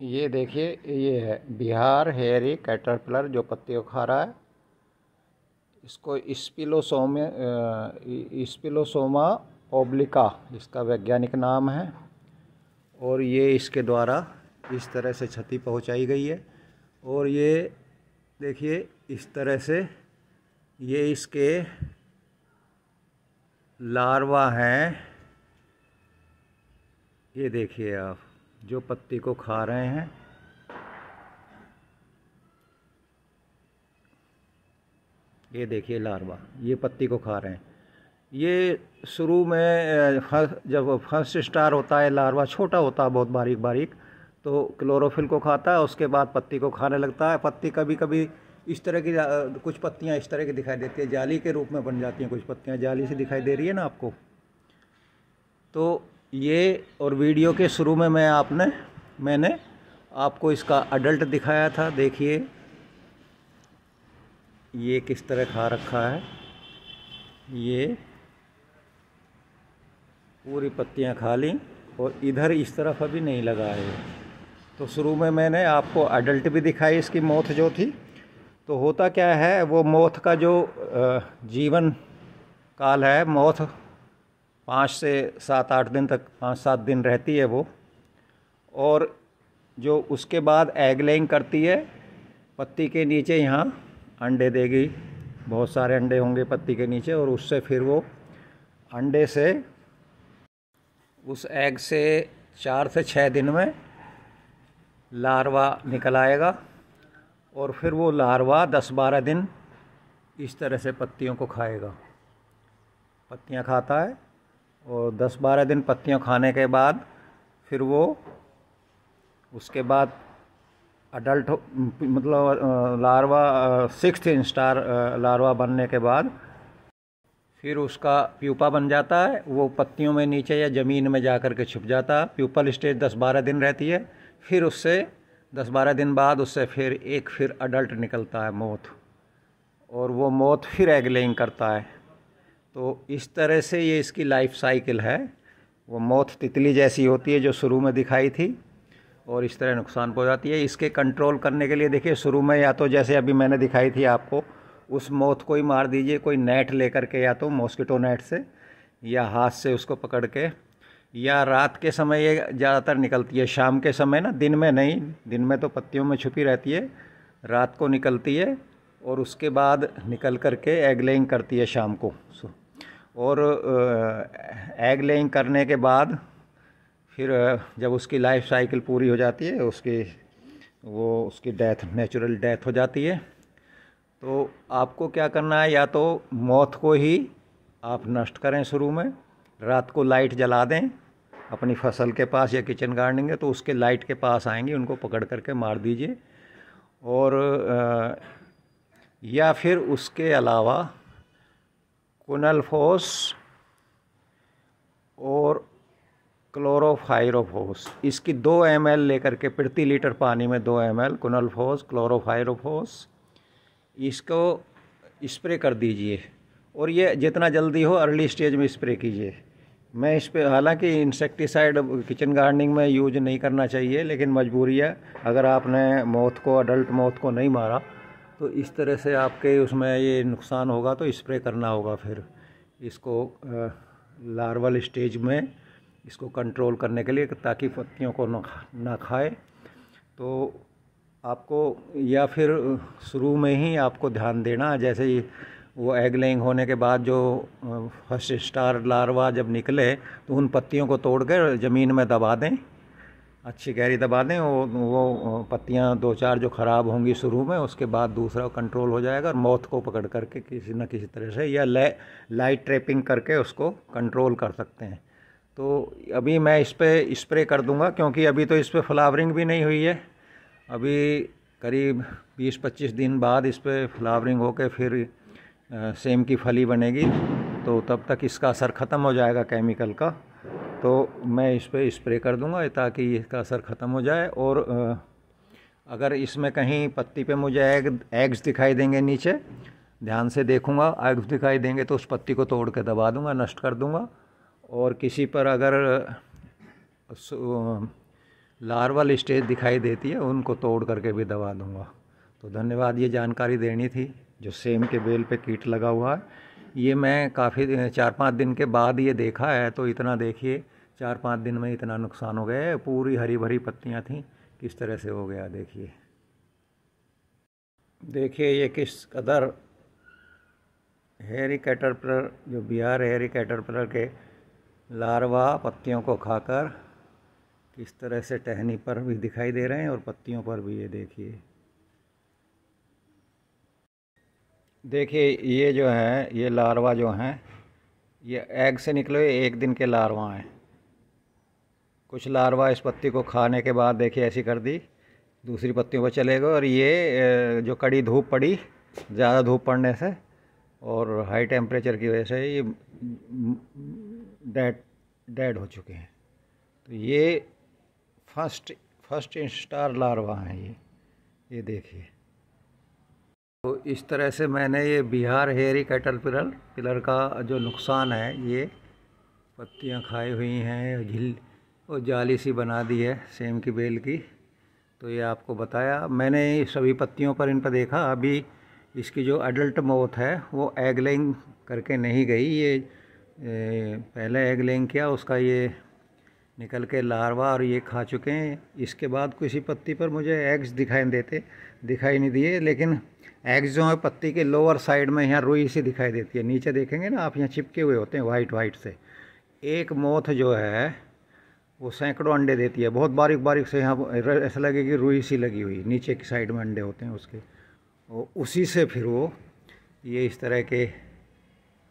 ये देखिए, ये है बिहार हेयरी कैटरपिलर जो पत्ती को खा रहा है। इसको स्पिलोसोमा ओब्लिका इसका वैज्ञानिक नाम है। और ये इसके द्वारा इस तरह से क्षति पहुंचाई गई है। और ये देखिए, इस तरह से ये इसके लार्वा हैं। ये देखिए आप, जो पत्ती को खा रहे हैं। ये देखिए लार्वा, ये पत्ती को खा रहे हैं। ये शुरू में जब फर्स्ट स्टार होता है, लार्वा छोटा होता है, बहुत बारीक बारीक, तो क्लोरोफिल को खाता है। उसके बाद पत्ती को खाने लगता है। पत्ती कभी कभी इस तरह की, कुछ पत्तियां इस तरह की दिखाई देती है, जाली के रूप में बन जाती हैं। कुछ पत्तियां जाली से दिखाई दे रही है ना आपको। तो ये, और वीडियो के शुरू में मैंने आपको इसका अडल्ट दिखाया था। देखिए ये किस तरह खा रखा है। ये पूरी पत्तियां खा ली और इधर इस तरफ अभी नहीं लगा है। तो शुरू में मैंने आपको अडल्ट भी दिखाई, इसकी मोथ जो थी। तो होता क्या है, वो मोथ का जो जीवन काल है, मोथ 5 से 7-8 दिन तक, 5-7 दिन रहती है वो। और जो उसके बाद एग लेइंग करती है, पत्ती के नीचे यहाँ अंडे देगी। बहुत सारे अंडे होंगे पत्ती के नीचे। और उससे फिर वो अंडे से, उस एग से 4 से 6 दिन में लार्वा निकल आएगा। और फिर वो लार्वा 10-12 दिन इस तरह से पत्तियों को खाएगा, पत्तियां खाता है। और 10-12 दिन पत्तियां खाने के बाद फिर वो, उसके बाद अडल्ट मतलब लार्वा 6th स्टार लार्वा बनने के बाद फिर उसका प्यूपा बन जाता है। वो पत्तियों में नीचे या ज़मीन में जा कर के छुप जाता है। प्यूपल स्टेज 10-12 दिन रहती है। फिर उससे 10-12 दिन बाद उससे फिर अडल्ट निकलता है, मोथ। और वो मोथ फिर एग लेइंग करता है। तो इस तरह से ये इसकी लाइफ साइकिल है। वो मोथ तितली जैसी होती है जो शुरू में दिखाई थी, और इस तरह नुकसान पहुंचाती है। इसके कंट्रोल करने के लिए देखिए, शुरू में या तो जैसे अभी मैंने दिखाई थी आपको, उस मोथ को ही मार दीजिए कोई नेट लेकर के, या तो मॉस्किटो नेट से, या हाथ से उसको पकड़ के। या रात के समय ये ज़्यादातर निकलती है, शाम के समय ना, दिन में नहीं। दिन में तो पत्तियों में छुपी रहती है, रात को निकलती है। और उसके बाद निकल कर के एग लेइंग करती है शाम को। और एग लेइंग करने के बाद फिर जब उसकी लाइफ साइकिल पूरी हो जाती है, उसकी डेथ, नेचुरल डेथ हो जाती है। तो आपको क्या करना है, या तो मोथ को ही आप नष्ट करें शुरू में, रात को लाइट जला दें अपनी फसल के पास या किचन गार्डनिंग है, तो उसके लाइट के पास आएंगी, उनको पकड़ करके मार दीजिए। और या फिर उसके अलावा कुनलफोस और क्लोरोफाइरोफोस, इसकी 2 ml लेकर के प्रति लीटर पानी में 2 ml कुनलफोस, क्लोरोफाइरोफोस, इसको स्प्रे कर दीजिए। और ये जितना जल्दी हो अर्ली स्टेज में स्प्रे कीजिए। मैं इस पे, हालांकि इंसेक्टिसाइड किचन गार्डनिंग में यूज नहीं करना चाहिए, लेकिन मजबूरी है। अगर आपने अडल्ट मोथ को नहीं मारा, तो इस तरह से आपके उसमें ये नुकसान होगा, तो स्प्रे करना होगा फिर इसको लार्वल स्टेज में, इसको कंट्रोल करने के लिए, ताकि पत्तियों को ना खाए। तो आपको, या फिर शुरू में ही आपको ध्यान देना, जैसे ही वो एग लेइंग होने के बाद जो फर्स्ट स्टार लार्वा जब निकले, तो उन पत्तियों को तोड़ कर ज़मीन में दबा दें, अच्छी गहरी दबा दें। वो पत्तियां 2-4 जो ख़राब होंगी शुरू में, उसके बाद दूसरा कंट्रोल हो जाएगा। और मोथ को पकड़ करके किसी न किसी तरह से, या लाइट ट्रैपिंग करके उसको कंट्रोल कर सकते हैं। तो अभी मैं इस पर स्प्रे कर दूंगा, क्योंकि अभी तो इस पर फ्लावरिंग भी नहीं हुई है। अभी करीब 20-25 दिन बाद इस पर फ्लावरिंग होकर फिर सेम की फली बनेगी। तो तब तक इसका असर ख़त्म हो जाएगा केमिकल का। तो मैं इस पर स्प्रे कर दूंगा ताकि इसका असर ख़त्म हो जाए। और अगर इसमें कहीं पत्ती पे मुझे एग्स दिखाई देंगे नीचे, ध्यान से देखूंगा, एग्स दिखाई देंगे तो उस पत्ती को तोड़ के दबा दूंगा, नष्ट कर दूंगा। और किसी पर अगर लार्वल स्टेज दिखाई देती है उनको तोड़ करके भी दबा दूंगा। तो धन्यवाद, ये जानकारी देनी थी। जो सेम के बेल पे कीट लगा हुआ है, ये मैं काफ़ी 4-5 दिन के बाद ये देखा है। तो इतना देखिए 4-5 दिन में इतना नुकसान हो गया है। पूरी हरी भरी पत्तियां थीं, किस तरह से हो गया देखिए। देखिए ये किस कदर हेयरी कैटरपिलर, जो बिहार हेयरी कैटरपिलर के लार्वा पत्तियों को खाकर किस तरह से टहनी पर भी दिखाई दे रहे हैं और पत्तियों पर भी। ये देखिए ये जो है, ये लार्वा जो हैं, ये एग से निकले हुए 1 दिन के लार्वा हैं। कुछ लार्वा इस पत्ती को खाने के बाद देखिए ऐसी कर दी, दूसरी पत्तियों पर चले गए। और ये जो कड़ी धूप पड़ी, ज़्यादा धूप पड़ने से और हाई टेम्परेचर की वजह से ये डेड हो चुके हैं। तो ये फर्स्ट इंस्टार लार्वा हैं ये देखिए। तो इस तरह से मैंने ये बिहार हेयरी कैटरपिलर का जो नुकसान है, ये पत्तियां खाई हुई हैं, झिल और जाली सी बना दी है सेम की बेल की। तो ये आपको बताया मैंने। सभी पत्तियों पर इन पर देखा। अभी इसकी जो अडल्ट मौत है वो एग लेइंग करके नहीं गई। ये पहले एग लेइंग किया, उसका ये निकल के लार्वा और ये खा चुके हैं। इसके बाद किसी पत्ती पर मुझे एग्स दिखाई नहीं दिए। लेकिन एग्स जो है पत्ती के लोअर साइड में यहाँ रुई सी दिखाई देती है। नीचे देखेंगे ना आप, यहाँ चिपके हुए होते हैं वाइट से। एक मोथ जो है वो सैकड़ों अंडे देती है, बहुत बारीक बारीक से। यहाँ ऐसा लगे कि रुई सी लगी हुई, नीचे की साइड में अंडे होते हैं उसके। और उसी से फिर वो ये इस तरह के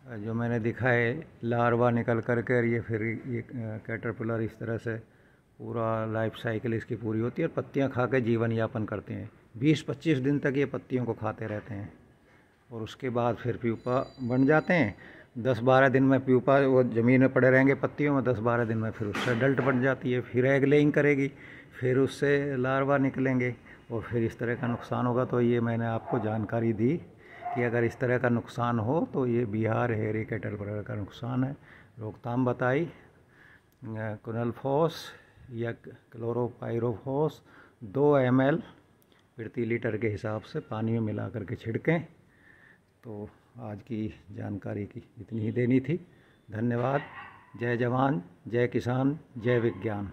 जो मैंने दिखाए लार्वा निकल कर कर ये फिर ये कैटरपिलर इस तरह से पूरा लाइफ साइकिल इसकी पूरी होती है और पत्तियां खा के जीवन यापन करते हैं। 20-25 दिन तक ये पत्तियों को खाते रहते हैं और उसके बाद फिर प्यूपा बन जाते हैं। 10-12 दिन में प्यूपा वो ज़मीन में पड़े रहेंगे पत्तियों में। 10-12 दिन में फिर उससे अडल्ट बन जाती है, फिर एग लेइंग करेगी, फिर उससे लार्वा निकलेंगे और फिर इस तरह का नुकसान होगा। तो ये मैंने आपको जानकारी दी कि अगर इस तरह का नुकसान हो तो ये बिहार हेयरी कैटरपिलर का नुकसान है। रोकथाम बताई, क्विनलफॉस या क्लोरोपाइरोफॉस 2 ml प्रति लीटर के हिसाब से पानी में मिला करके छिड़कें। तो आज की जानकारी की इतनी ही देनी थी। धन्यवाद। जय जवान, जय किसान, जय विज्ञान।